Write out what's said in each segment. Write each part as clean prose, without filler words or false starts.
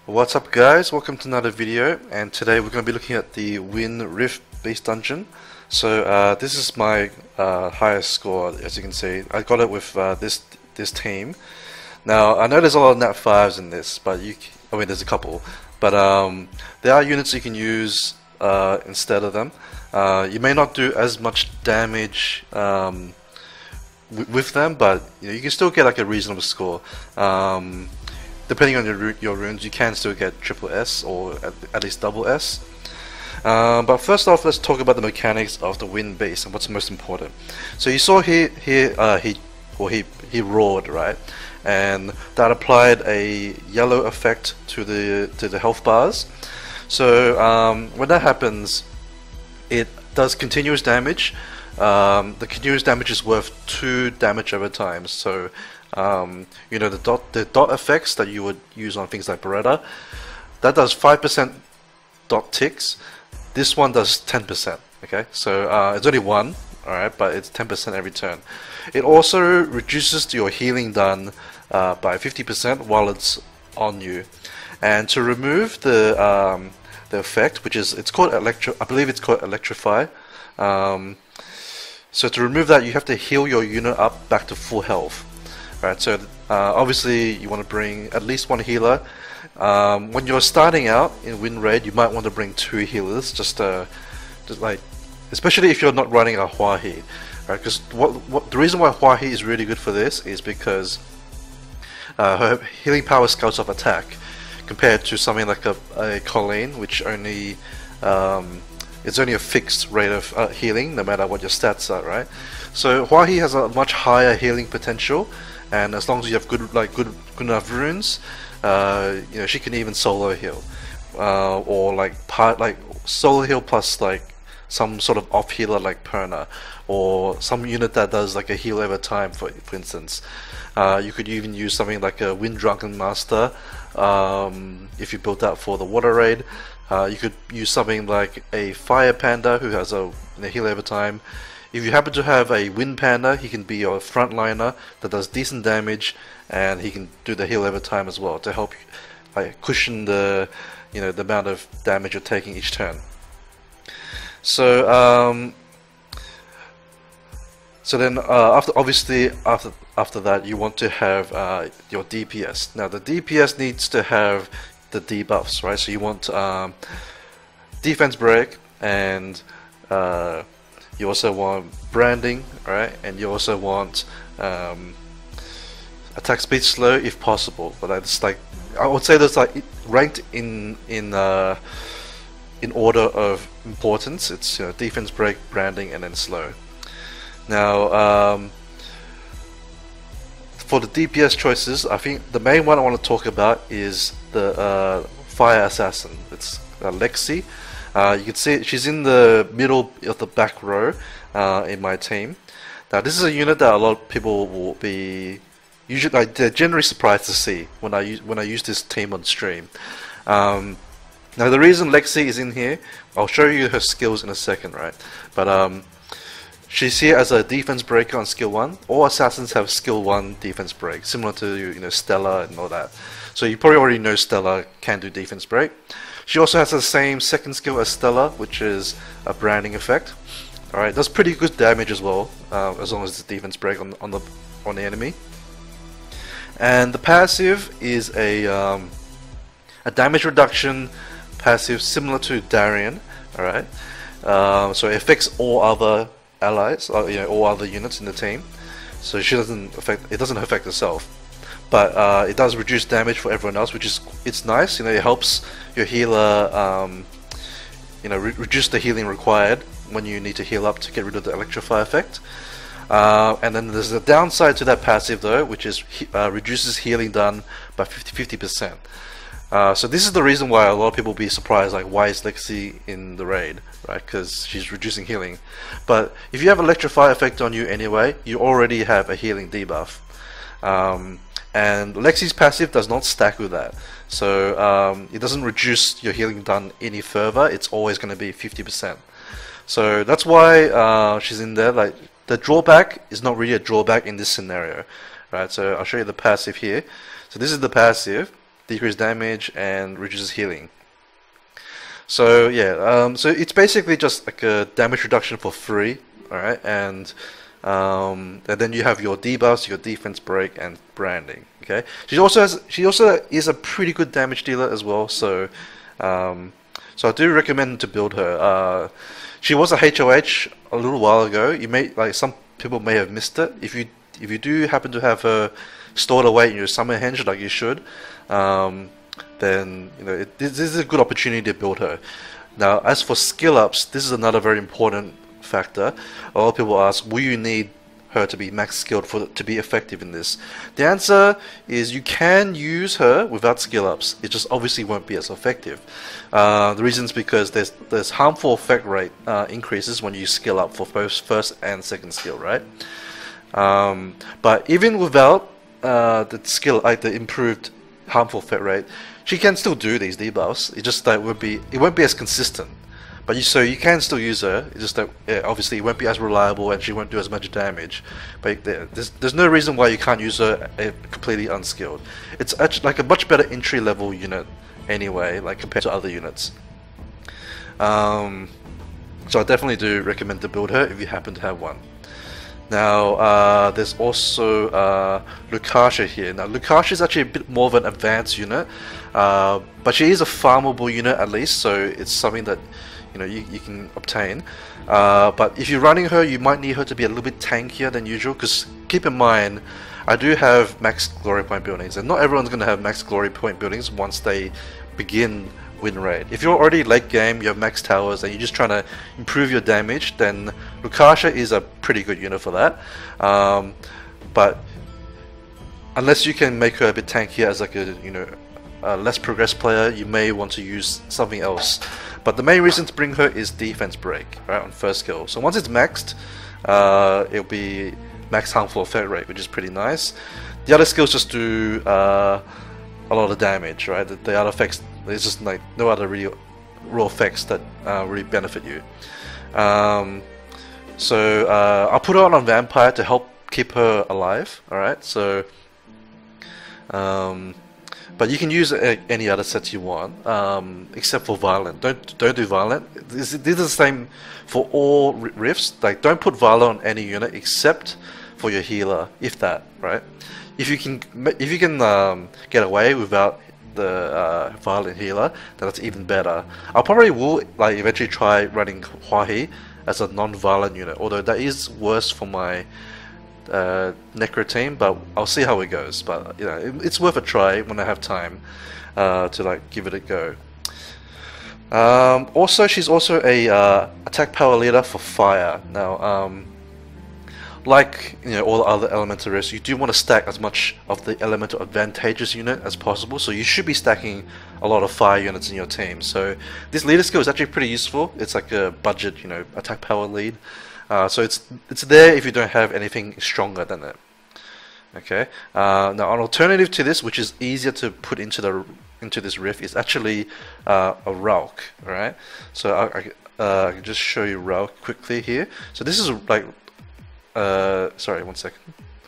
What's up guys, welcome to another video, and today we're going to be looking at the Win Rift base dungeon. So this is my highest score, as you can see. I got it with this team. Now I know there's a lot of nat 5s in this, but there's a couple, but there are units you can use instead of them. You may not do as much damage with them, but you can still get like a reasonable score. Depending on your runes, you can still get triple S or at least double S. But first off, let's talk about the mechanics of the wind base and what's most important. So you saw he roared, right? And that applied a yellow effect to the health bars. So when that happens, it does continuous damage. The continuous damage is worth 2 damage over time. So the dot effects that you would use on things like Beretta, that does 5% dot ticks. This one does 10%. Okay, so it's only one, alright, but it's 10% every turn. It also reduces your healing done by 50% while it's on you. And to remove the effect, it's called I believe it's called Electrify. So to remove that, you have to heal your unit up back to full health. Right, so obviously you want to bring at least 1 healer. When you're starting out in win raid, you might want to bring 2 healers, just like, especially if you're not running a Huahi, right? Because the reason why Huahi is really good for this is because her healing power scales off attack, compared to something like a Colleen, which only it's only a fixed rate of healing, no matter what your stats are, right? So Huahi has a much higher healing potential. And as long as you have good enough runes, she can even solo heal, or solo heal plus like some sort of off healer like Perna, or some unit that does like a heal over time. For instance, you could even use something like a Wind Drunken Master if you built that for the water raid. You could use something like a Fire Panda who has a heal over time. If you happen to have a Wind Panda, he can be your frontliner that does decent damage, and he can do the heal over time as well to help cushion the the amount of damage you're taking each turn. So then after that, you want to have your DPS. Now the DPS needs to have the debuffs, right? So you want defense break, and you also want branding, right? And you also want attack speed slow if possible. But that's like, I would say that's like ranked in order of importance. It's defense break, branding, and then slow. Now for the DPS choices, I think the main one I want to talk about is the Fire Assassin. It's Lexi. You can see she's in the middle of the back row in my team. Now this is a unit that a lot of people will be they're generally surprised to see when I use this team on stream. Now the reason Lexi is in here, I'll show you her skills in a second, right? But she's here as a defense breaker on skill 1. All assassins have skill 1 defense break, similar to Stella and all that. So you probably already know Stella can do defense break. She also has the same second skill as Stella, which is a branding effect. Alright, does pretty good damage as well, as long as it's defense break on the enemy. And the passive is a damage reduction passive similar to Darien. Alright, so it affects all other allies, all other units in the team. So it doesn't affect herself. But it does reduce damage for everyone else, which it's nice. It helps your healer, reduce the healing required when you need to heal up to get rid of the Electrify effect. And then there's a downside to that passive though, which is reduces healing done by 50%. So this is the reason why a lot of people will be surprised, like, why is Lexi in the raid, right? Because she's reducing healing. But if you have Electrify effect on you anyway, you already have a healing debuff. And Lexi's passive does not stack with that, so it doesn't reduce your healing done any further. It's always going to be 50%. So that's why she's in there. Like, the drawback is not really a drawback in this scenario, right? So I'll show you the passive here. So this is the passive. decreased damage, and reduces healing. So yeah, so it's basically just like a damage reduction for free, alright, and then you have your debuffs, your defense break, and branding. Okay, she also is a pretty good damage dealer as well. So so I do recommend to build her. She was a HOH a little while ago. You may some people may have missed it. If you do happen to have her stored away in your summer henge like you should, then this is a good opportunity to build her. Now, as for skill ups, this is another very important factor. A lot of people ask, will you need her to be max skilled to be effective in this? The answer is you can use her without skill ups. It just obviously won't be as effective. The reason is because there's harmful effect rate increases when you skill up for both first and second skill, right? But even without the skill, like the improved harmful effect rate, she can still do these debuffs. It just that it won't be as consistent. But so you can still use her. It's just that obviously it won't be as reliable and she won't do as much damage. But there's no reason why you can't use her completely unskilled. It's actually like a much better entry level unit anyway, like compared to other units. So I definitely do recommend to build her if you happen to have one. Now there's also Lucasia here. Now Lucasia is actually a bit more of an advanced unit, but she is a farmable unit at least, so it's something that you can obtain. But if you're running her, you might need her to be a little bit tankier than usual, because keep in mind, I do have max glory point buildings, and not everyone's going to have max glory point buildings once they begin win rate. If you're already late game, you have max towers, and you're just trying to improve your damage, then Lucasia is a pretty good unit for that. But unless you can make her a bit tankier as like a less progressed player, you may want to use something else. But the main reason to bring her is defense break, right, on first skill. So once it's maxed, it'll be max harmful effect rate, which is pretty nice. The other skills just do a lot of damage, right? The other effects, there's just like no other real effects that really benefit you. So I'll put her on Vampire to help keep her alive, alright? So but you can use any other sets you want, except for Violent. Don't do Violent. This is the same for all rifts. Like, don't put Violent on any unit except for your healer, if that, right? If you can get away without the Violent healer, then that's even better. I probably will eventually try running Huahi as a non-violent unit, although that is worse for my Necro team, but I'll see how it goes. But it's worth a try when I have time to give it a go. Also, she's also a attack power leader for fire. Now, like all the other elemental rifts, you do want to stack as much of the elemental advantageous unit as possible. So you should be stacking a lot of fire units in your team. So this leader skill is actually pretty useful. It's like a budget, attack power lead. So it's there if you don't have anything stronger than it. Okay. Now an alternative to this, which is easier to put into this riff, is actually a Relic. All right. So I can just show you Relic quickly here. So this is sorry, one second.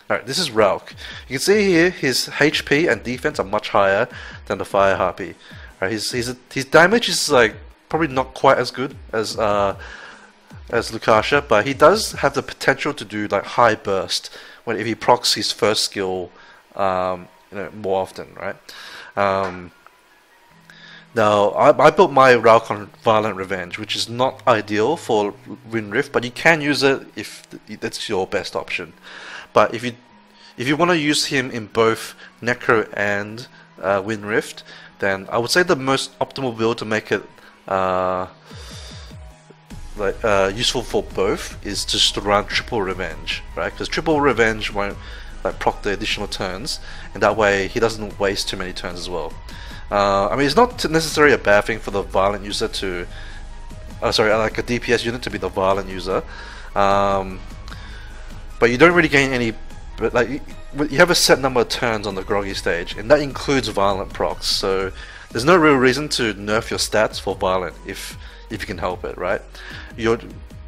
All right, this is Relic. You can see here his HP and defense are much higher than the Fire Harpy. Right. His damage is probably not quite as good as Lucasia, but he does have the potential to do high burst if he procs his first skill more often, right? Now I built my Relic on Violent Revenge, which is not ideal for Wind Rift, but you can use it if that's your best option. But if you want to use him in both Necro and Wind Rift, then I would say the most optimal build to make it useful for both is just to run Triple Revenge, right? Because Triple Revenge won't proc the additional turns, and that way he doesn't waste too many turns as well. I mean, it's not necessarily a bad thing for the violent user to, like a DPS unit to be the violent user, but you don't really gain any. But you have a set number of turns on the groggy stage, and that includes violent procs. So there's no real reason to nerf your stats for violent if you can help it, right?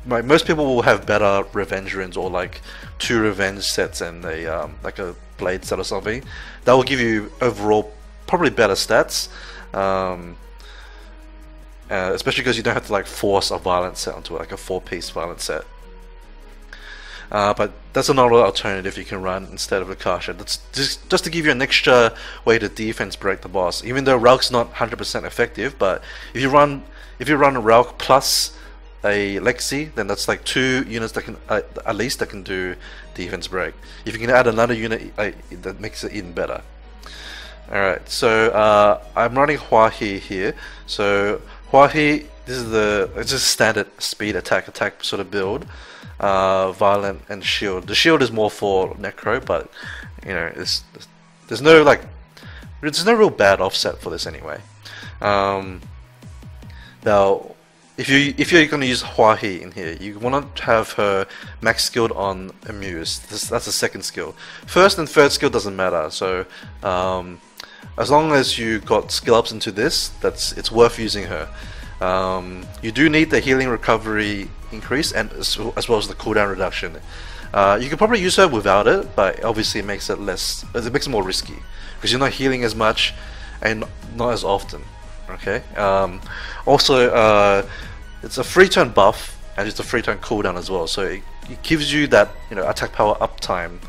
Most people will have better revenge runes or 2 revenge sets and a a blade set or something. That will give you overall probably better stats, especially because you don't have to like force a violent set onto it, like a 4-piece violent set. But that's another alternative you can run instead of the Kasha. That's just to give you an extra way to defense break the boss. Even though Rauk's not 100% effective, but if you run Rauk plus a Lexi, then that's like 2 units that can at least that can do defense break. If you can add another unit, that makes it even better. Alright, so I'm running Hua-He here. So Hua-He, it's just standard speed attack sort of build. Violent and shield. The shield is more for necro, but you know, there's no real bad offset for this anyway. Now, if you're going to use Hua-He in here, you want to have her max skilled on Amuse. That's the second skill. First and third skill doesn't matter. So as long as you got skill ups into this, it's worth using her. You do need the healing recovery increase and as well as the cooldown reduction. You could probably use her without it, but obviously it makes it more risky because you're not healing as much and not as often. Okay. Also, it's a 3-turn buff and it's a 3-turn cooldown as well, so it gives you that attack power uptime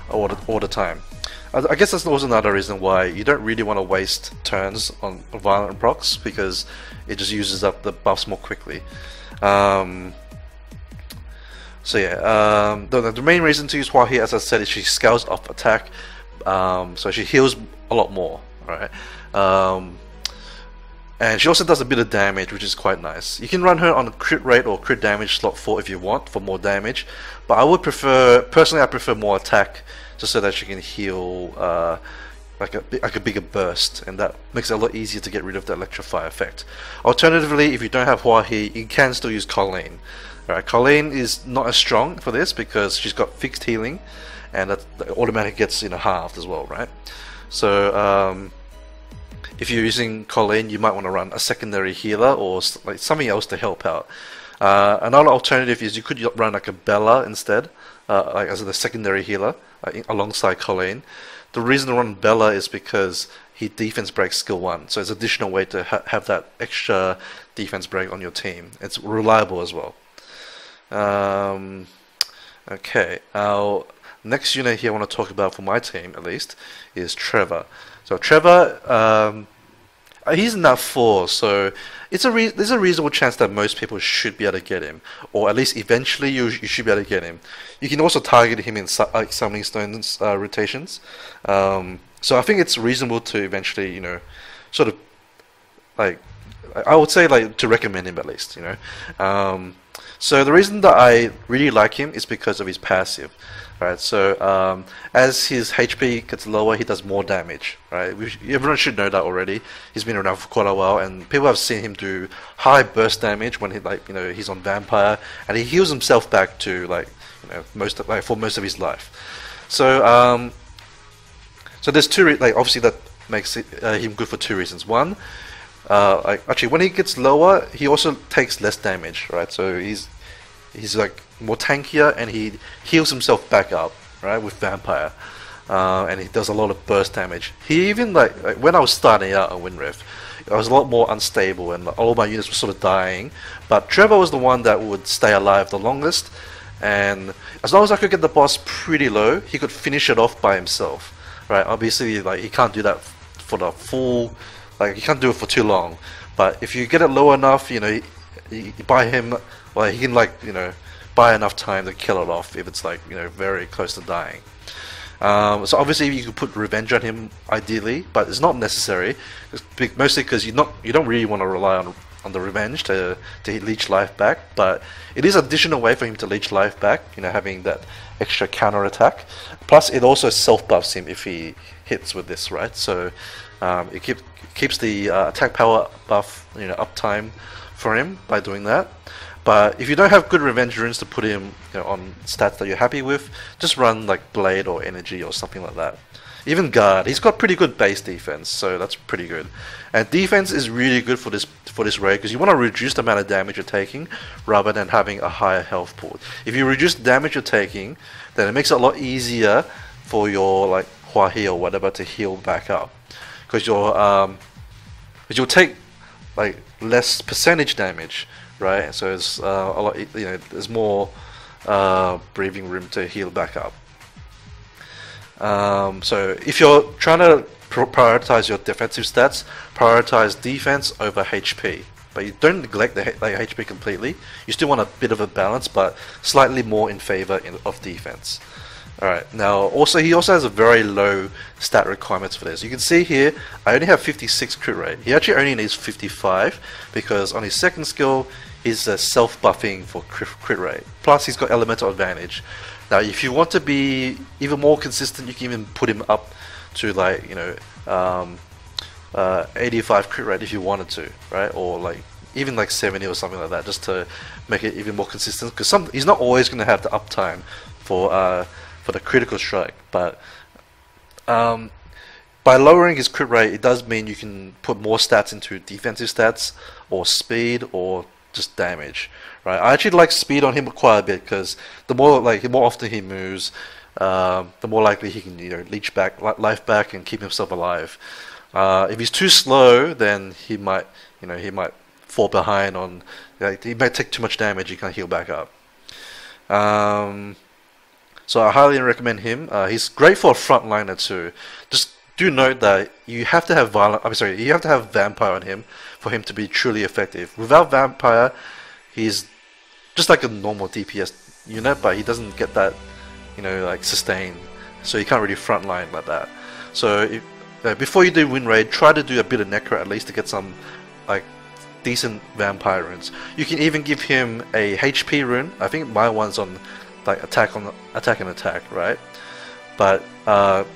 all the time. I guess that's also another reason why you don't really want to waste turns on violent procs, because it just uses up the buffs more quickly. So yeah, the main reason to use Hua-He, as I said, is she scales off attack, so she heals a lot more, right? And she also does a bit of damage, which is quite nice. You can run her on a crit rate or crit damage slot 4 if you want for more damage, but I prefer more attack, just so that she can heal like a bigger burst, and that makes it a lot easier to get rid of the electrify effect. Alternatively, if you don't have Hua-He, you can still use Colleen. Right, Colleen is not as strong for this because she's got fixed healing, and that automatic gets halved as well, right? So if you're using Colleen, you might want to run a secondary healer or like something else to help out. Another alternative is you could run like a Bella instead, like as the secondary healer alongside Colleen. The reason to run Bella is because he defense breaks skill 1, so it's an additional way to have that extra defense break on your team. It's reliable as well. Okay, our next unit here I want to talk about for my team at least is Trevor. So Trevor, he's in that 4, so there's a reasonable chance that most people should be able to get him, or at least eventually you should be able to get him. You can also target him in Summoning Stones rotations, so I think it's reasonable to eventually, sort of like, I would say like to recommend him at least, So the reason that I really like him is because of his passive. Right, so as his HP gets lower, he does more damage. Right, everyone should know that already. He's been around for quite a while, and people have seen him do high burst damage when he's on Vampire, and he heals himself back to for most of his life. So so there's obviously that makes him good for 2 reasons. One, actually when he gets lower, he also takes less damage. Right, so he's like more tankier, and he heals himself back up, right, with Vampire, and he does a lot of burst damage. He even like when I was starting out on Windrift, I was a lot more unstable, and all of my units were sort of dying. But Trevor was the one that would stay alive the longest, and as long as I could get the boss pretty low, he could finish it off by himself. Right, obviously, like he can't do that for the full, he can't do it for too long. But if you get it low enough, you buy him. Well, he can buy enough time to kill it off if it's very close to dying. So obviously you could put revenge on him ideally, but it's not necessary. It's mostly because you don't really want to rely on the revenge to leech life back. But it is an additional way for him to leech life back. Having that extra counter attack. Plus, it also self buffs him if he hits with this, right? So it keeps the attack power buff, uptime for him by doing that. But if you don't have good revenge runes to put him on stats that you're happy with, just run like Blade or Energy or something like that. Even Guard, he's got pretty good base defense, so that's pretty good. And defense is really good for this raid because you want to reduce the amount of damage you're taking rather than having a higher health pool. If you reduce the damage you're taking, then it makes it a lot easier for your Hua-He or whatever to heal back up. because you'll take like less percentage damage, right? So it's a lot, there's more breathing room to heal back up. So if you're trying to prioritize your defensive stats, prioritize defense over HP. But you don't neglect the HP completely. You still want a bit of a balance, but slightly more in favor of defense. Alright, now he also has a very low stat requirements for this. You can see here, I only have 56 crit rate. He actually only needs 55 because on his second skill, he's self-buffing for crit rate. Plus he's got elemental advantage. Now if you want to be even more consistent, you can even put him up to like, 85 crit rate if you wanted to, right? Or like even like 70 or something like that, just to make it even more consistent. Because he's not always going to have the uptime for the critical strike, but by lowering his crit rate, it does mean you can put more stats into defensive stats, or speed, or just damage, right? I actually like speed on him quite a bit because the more often he moves, the more likely he can leech back life back and keep himself alive. If he's too slow, then he might fall behind on. He might take too much damage. He can't heal back up. So I highly recommend him. He's great for a frontliner too. Just do note that you have to have you have to have vampire on him for him to be truly effective. Without vampire, he's just like a normal DPS unit, but he doesn't get that, like sustain. So he can't really frontline like that. So before you do win raid, try to do a bit of necro at least to get some like decent vampire runes. You can even give him a HP rune. I think my one's on like attack and attack, right? But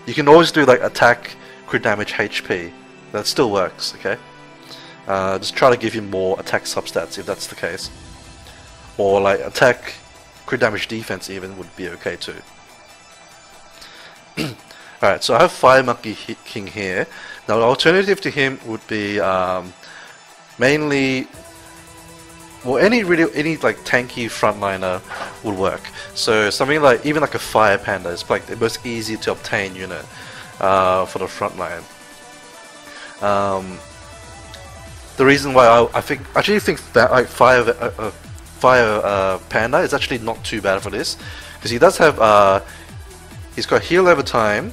you can always do like attack, crit damage, HP. That still works, okay? Just try to give him more attack substats if that's the case. Or like attack, crit damage, defense even would be okay too. Alright, so I have Fire Monkey King here. Now the alternative to him would be mainly, well, any like tanky frontliner would work. So something like even like a Fire Panda is like the most easy to obtain unit for the frontline. The reason why I actually think that like Fire Panda is actually not too bad for this, because he does have he's got heal over time,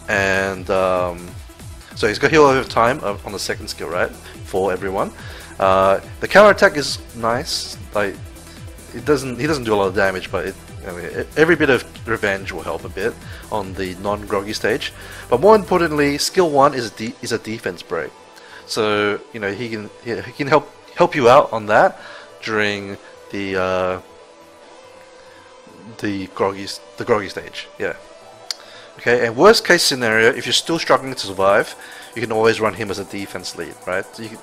and so he's got heal over time on the second skill, right, for everyone. The counter attack is nice. Like he doesn't do a lot of damage, but every bit of revenge will help a bit on the non-groggy stage. But more importantly, skill 1 is a defense break. So he can help you out on that during the groggy stage. Yeah. Okay. And worst case scenario, if you're still struggling to survive, you can always run him as a defense lead, right? So you can,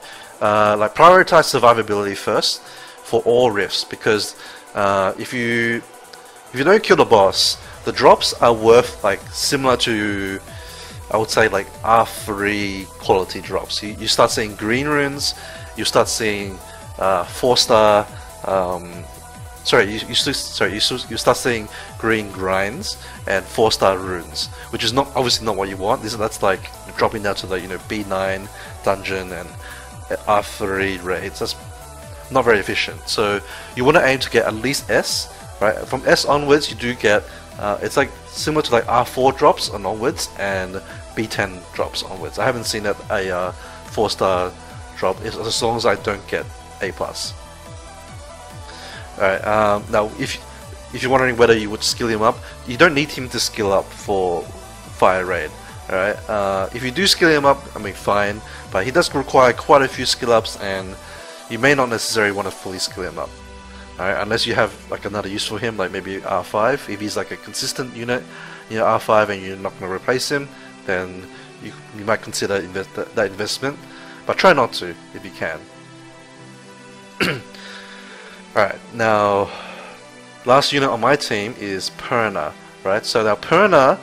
like prioritize survivability first for all rifts, because if you don't kill the boss, the drops are worth like similar to, I would say, like R3 quality drops. You start seeing green runes, you start seeing 4-star. You start seeing green grinds and 4-star runes, which is obviously not what you want. That's like dropping down to the B9 dungeon and R3 raids. That's not very efficient. So you want to aim to get at least S, right? From S onwards, you do get it's like similar to like R4 drops and onwards and B10 drops onwards. I haven't seen a 4-star drop as long as I don't get A+. Alright, now if you're wondering whether you would skill him up, you don't need him to skill up for Fire Raid. Alright, if you do skill him up, I mean fine, but he does require quite a few skill ups, and you may not necessarily want to fully skill him up. Alright, unless you have like another use for him, like maybe R5. If he's like a consistent unit, R5, and you're not going to replace him, then you might consider that investment, but try not to if you can. Alright, now last unit on my team is Perna, right? So now Perna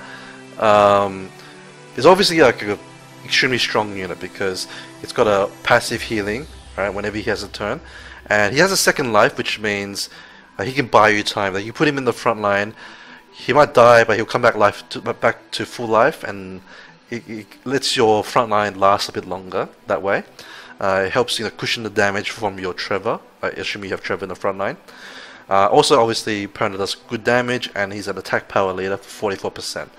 is obviously like an extremely strong unit because it's got a passive healing, right, whenever he has a turn, and he has a second life, which means he can buy you time. Like you put him in the front line, he might die, but he'll come back back to full life, and it lets your front line last a bit longer that way. It helps cushion the damage from your Trevor, assuming you have Trevor in the front line. Also, obviously, Perna does good damage, and he's an attack power leader for 44%.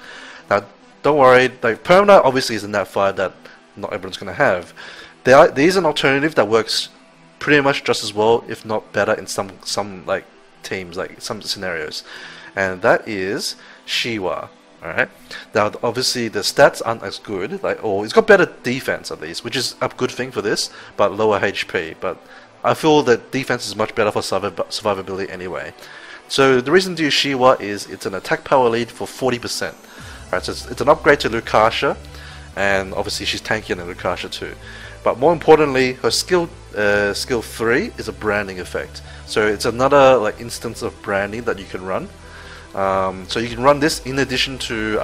Now, don't worry, like Perna obviously is in that fire that not everyone's going to have. There is an alternative that works pretty much just as well, if not better, in some like teams, like some scenarios, and that is Shiwa. Alright, now obviously the stats aren't as good, or it's got better defense at least, which is a good thing for this, but lower HP. But I feel that defense is much better for survivability anyway. So the reason to use Shiwa is it's an attack power lead for 40%. Right, so it's an upgrade to Lukasha, and obviously she's tankier than Lukasha too. But more importantly, her skill 3 is a branding effect. So it's another like instance of branding that you can run. So you can run this in addition to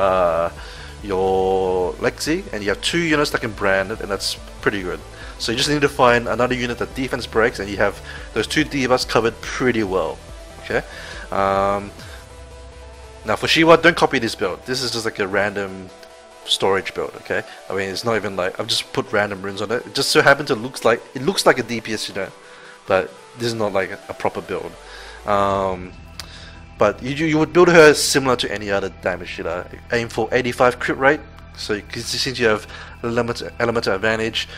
your Lexi, and you have 2 units that can brand it, and that's pretty good. So you just need to find another unit that defense breaks, and you have those 2 divas covered pretty well. Okay. Now for Shiwa, don't copy this build. This is just like a random storage build. Okay. I mean, it's not even like I've just put random runes on it. It just so happens to looks like a DPS unit, but this is not like a proper build. But you would build her similar to any other damage dealer. Aim for 85 crit rate, so since you have elemental advantage,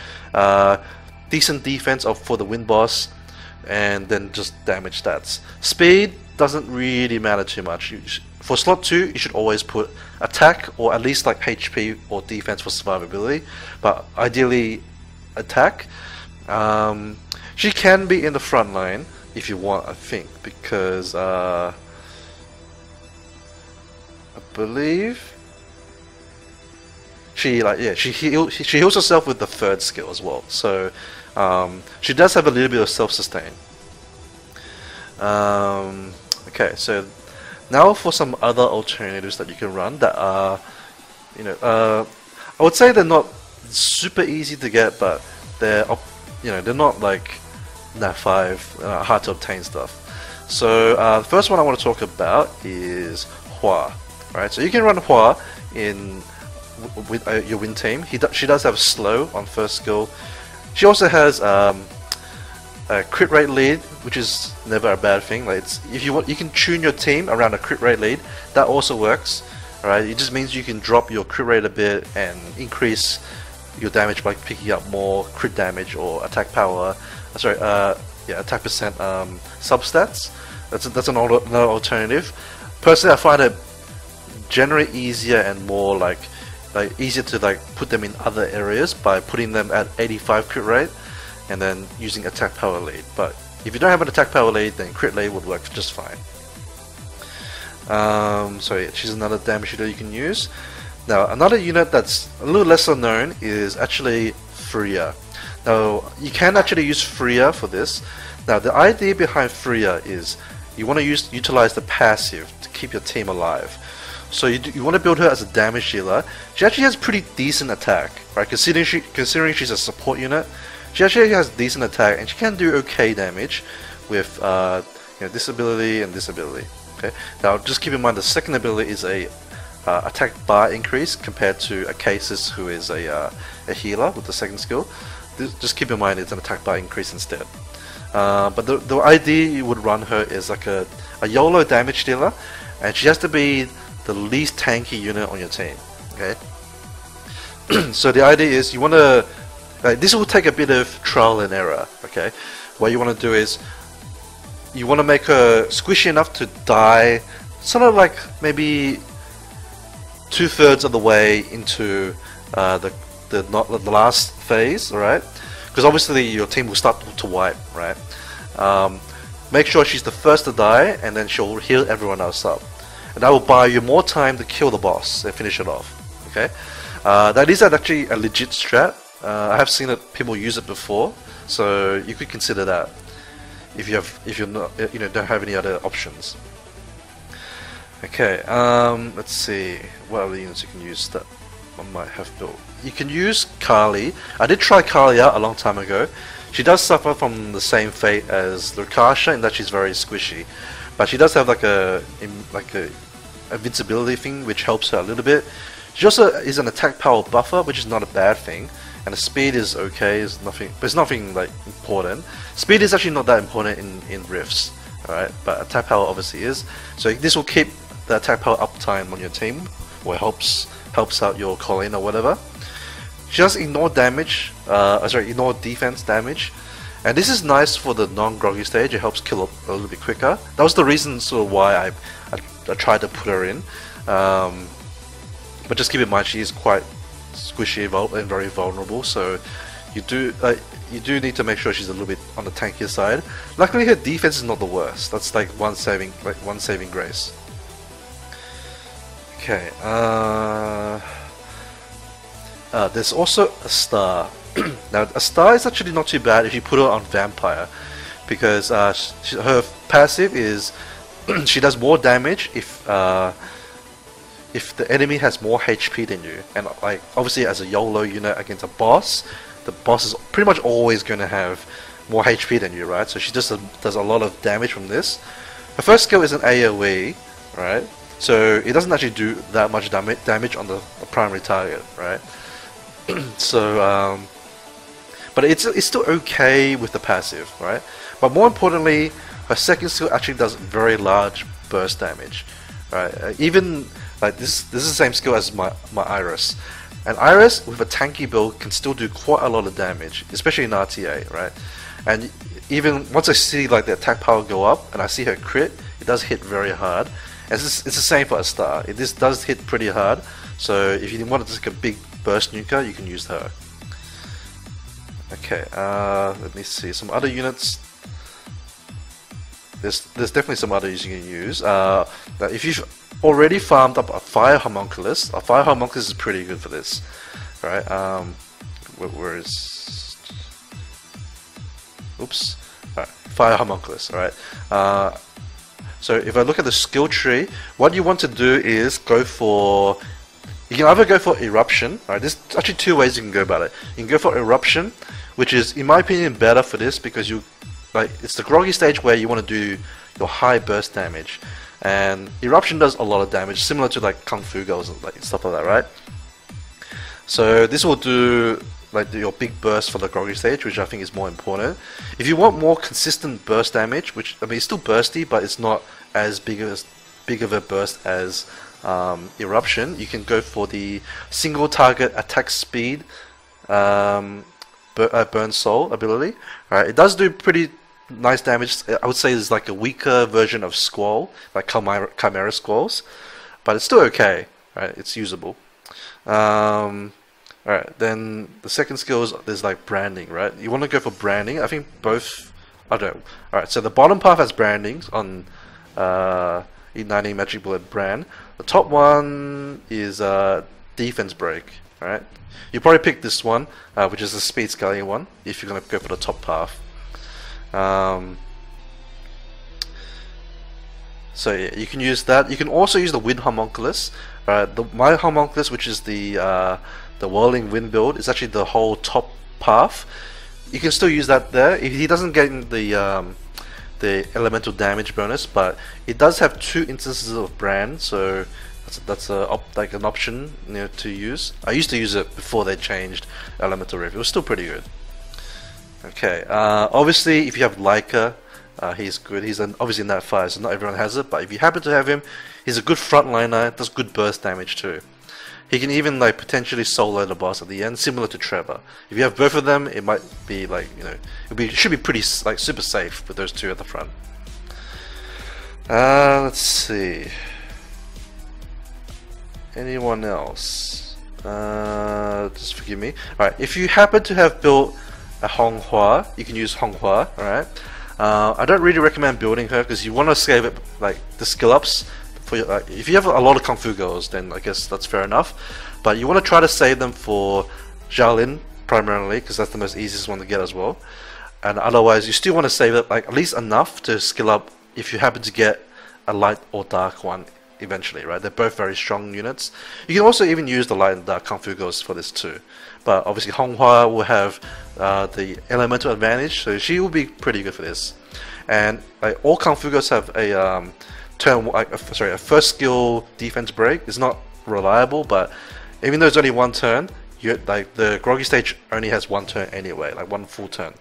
decent defense for the wind boss, and then just damage stats. Speed doesn't really matter too much. For slot 2, you should always put attack, or at least like HP or defense for survivability, but ideally attack. She can be in the front line if you want, I think, because I believe she heals herself with the 3rd skill as well. So she does have a little bit of self-sustain. Okay, so now for some other alternatives that you can run that are, I would say they're not super easy to get, but they're they're not like Nat 5 hard to obtain stuff. So the first one I want to talk about is Hua. Right, so you can run Hua in with your win team. She does have slow on 1st skill. She also has a crit rate lead, which is never a bad thing. Like if you want, you can tune your team around a crit rate lead. That also works. Alright, it just means you can drop your crit rate a bit and increase your damage by picking up more crit damage or attack power. Attack percent substats. That's another alternative. Personally, I find it generally easier and more like easier to put them in other areas by putting them at 85 crit rate and then using attack power lead. But if you don't have an attack power lead, then crit lead would work just fine. So yeah, she's another damage shooter you can use. Now another unit that's a little lesser known is actually Freya. Now you can actually use Freya for this. Now the idea behind Freya is you want to utilize the passive to keep your team alive. So you want to build her as a damage dealer. She actually has pretty decent attack, right? Considering she's a support unit, she actually has decent attack, and she can do okay damage with this ability and this ability. Okay. Now just keep in mind the second ability is a attack bar increase compared to Acasis, who is a healer with the 2nd skill. Just keep in mind it's an attack bar increase instead. But the idea you would run her is like a YOLO damage dealer, and she has to be the least tanky unit on your team. Okay. So the idea is you want to this will take a bit of trial and error. Okay. What you want to do is you want to make her squishy enough to die sort of like maybe 2/3 of the way into the last phase, alright? Because obviously your team will start to wipe, right? Make sure she's the first to die, and then she'll heal everyone else up. And that will buy you more time to kill the boss and finish it off. Okay, that is actually a legit strat. I have seen people use it before, so you could consider that if you're not don't have any other options. Okay, let's see what other units you can use that I might have built. You can use Kali. I did try Kali out a long time ago. She does suffer from the same fate as Lukasha in that she's very squishy, but she does have like a invincibility thing which helps her a little bit. She also is an attack power buffer, which is not a bad thing, and the speed is okay. It's nothing, but it's nothing like important. Speed is actually not that important in rifts, alright? But attack power obviously is. So this will keep the attack power uptime on your team, or helps out your Colleen or whatever. She does ignore damage, ignore defense damage, and this is nice for the non-groggy stage. It helps kill a little bit quicker. That was the reason sort of why I tried to put her in, but just keep in mind she is quite squishy and very vulnerable, so you do need to make sure she's a little bit on the tankier side. Luckily her defense is not the worst. That's like one saving grace. Okay, there's also a star. Now a star is actually not too bad if you put her on Vampire, because her passive is she does more damage if the enemy has more HP than you, and like obviously as a YOLO unit against a boss, the boss is pretty much always going to have more HP than you, right? So she just does a lot of damage from this. Her first skill is an AoE, right? So it doesn't actually do that much damage on the primary target, right? So, but it's still okay with the passive, right? But more importantly, her second skill actually does very large burst damage, right? Even like this is the same skill as my Iris, and Iris with a tanky build can still do quite a lot of damage, especially in RTA, right? And even once I see like the attack power go up and I see her crit, it does hit very hard. And it's the same for a star. This does hit pretty hard, so if you want to take a big burst nuker, you can use her. Okay, let me see some other units. There's definitely some others you can use. If you've already farmed up a Fire Homunculus, a Fire Homunculus is pretty good for this, right? Where is? Oops. Alright, Fire Homunculus. Alright. So if I look at the skill tree, what you want to do is go for. You can either go for Eruption. Alright, there's actually two ways you can go about it. You can go for Eruption, which is, in my opinion, better for this because it's the groggy stage where you want to do your high burst damage, and Eruption does a lot of damage, similar to like Kung Fu Girls and like stuff like that, right? So this will do like your big burst for the groggy stage, which I think is more important. If you want more consistent burst damage, which I mean it's still bursty, but it's not as big of a burst as Eruption, you can go for the single target attack speed Burn Soul ability. Right, it does do pretty nice damage. I would say it's like a weaker version of Squall, like Chimera Squalls, but it's still okay. Right, it's usable. Alright, then the second skill is there's like branding, right? You want to go for branding. I think both. I don't know. Alright, so the bottom path has brandings on Igniting Magic Bullet brand. The top one is defense break. Alright, you probably pick this one, which is the speed scaling one, if you're gonna go for the top path. So yeah, you can use that. You can also use the Wind Homunculus. My Homunculus, which is the Whirling Wind build, is actually the whole top path. You can still use that there. He doesn't get the elemental damage bonus, but it does have 2 instances of brand, so that's like an option, you know, to use. I used to use it before they changed elemental rift. It was still pretty good. Okay, obviously if you have Leica, he's good. He's obviously in that fire, so not everyone has it, but if you happen to have him, he's a good frontliner, does good burst damage too. He can even like potentially solo the boss at the end, similar to Trevor. If you have both of them, it might be like, you know, it should be pretty like super safe with those 2 at the front. Let's see. Anyone else? Just forgive me. Alright, if you happen to have built a Honghua, you can use Honghua, alright? I don't really recommend building her because you want to save it, like the skill ups for your, if you have a lot of Kung Fu Girls, then I guess that's fair enough, but you want to try to save them for Xiaolin primarily because that's the most easiest one to get as well, and otherwise you still want to save it like at least enough to skill up if you happen to get a light or dark one eventually, right? They're both very strong units. You can also even use the light and dark Kung Fu Girls for this too, but obviously Honghua will have the elemental advantage, so she will be pretty good for this. And like all Kung Fu Girls have a a first skill defense break. It's not reliable, but even though it's only one turn, like the groggy stage only has one turn anyway, like one full turn.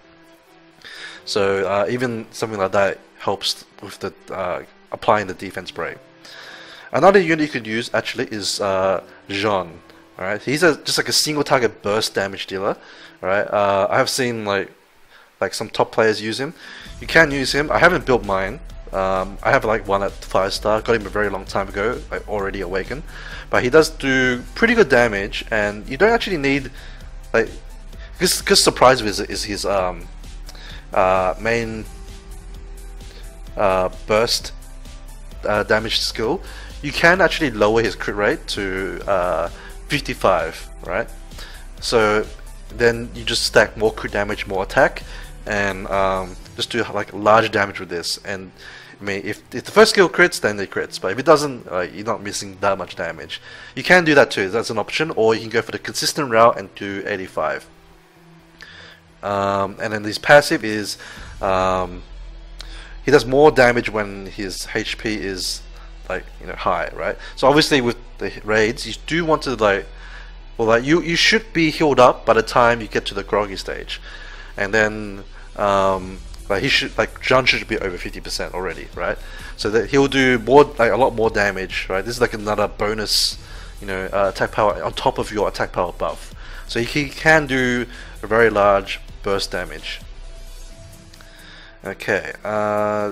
So even something like that helps with the applying the defense break. Another unit you could use actually is Jean. Alright, he's just like a single target burst damage dealer. Alright, I have seen like some top players use him. You can use him. I haven't built mine. I have like one at 5-star. Got him a very long time ago. Like already awakened, but he does do pretty good damage, and you don't actually need like because surprise visit is his main burst damage skill. You can actually lower his crit rate to 55, right? So then you just stack more crit damage, more attack, and just do like large damage with this. And I mean, if the first skill crits, then it crits. But if it doesn't, you're not missing that much damage. You can do that too. That's an option, or you can go for the consistent route and do 85. And then his passive is he does more damage when his HP is like high, right? So obviously with the raids, you do want to you should be healed up by the time you get to the groggy stage, and then John should be over 50% already, right? So that he'll do more, like a lot more damage, right? This is like another bonus, attack power on top of your attack power buff. So he can do a very large burst damage. Okay,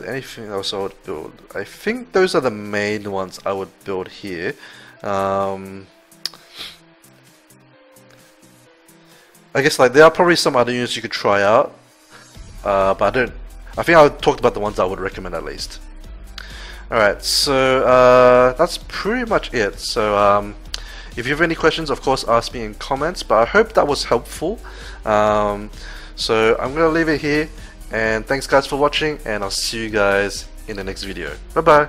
anything else I would build? I think those are the main ones I would build here. I guess like there are probably some other units you could try out, but I think I talked about the ones I would recommend at least. Alright, so that's pretty much it. So if you have any questions, of course ask me in comments, but I hope that was helpful. So I'm gonna leave it here. And thanks guys for watching, and I'll see you guys in the next video. Bye bye.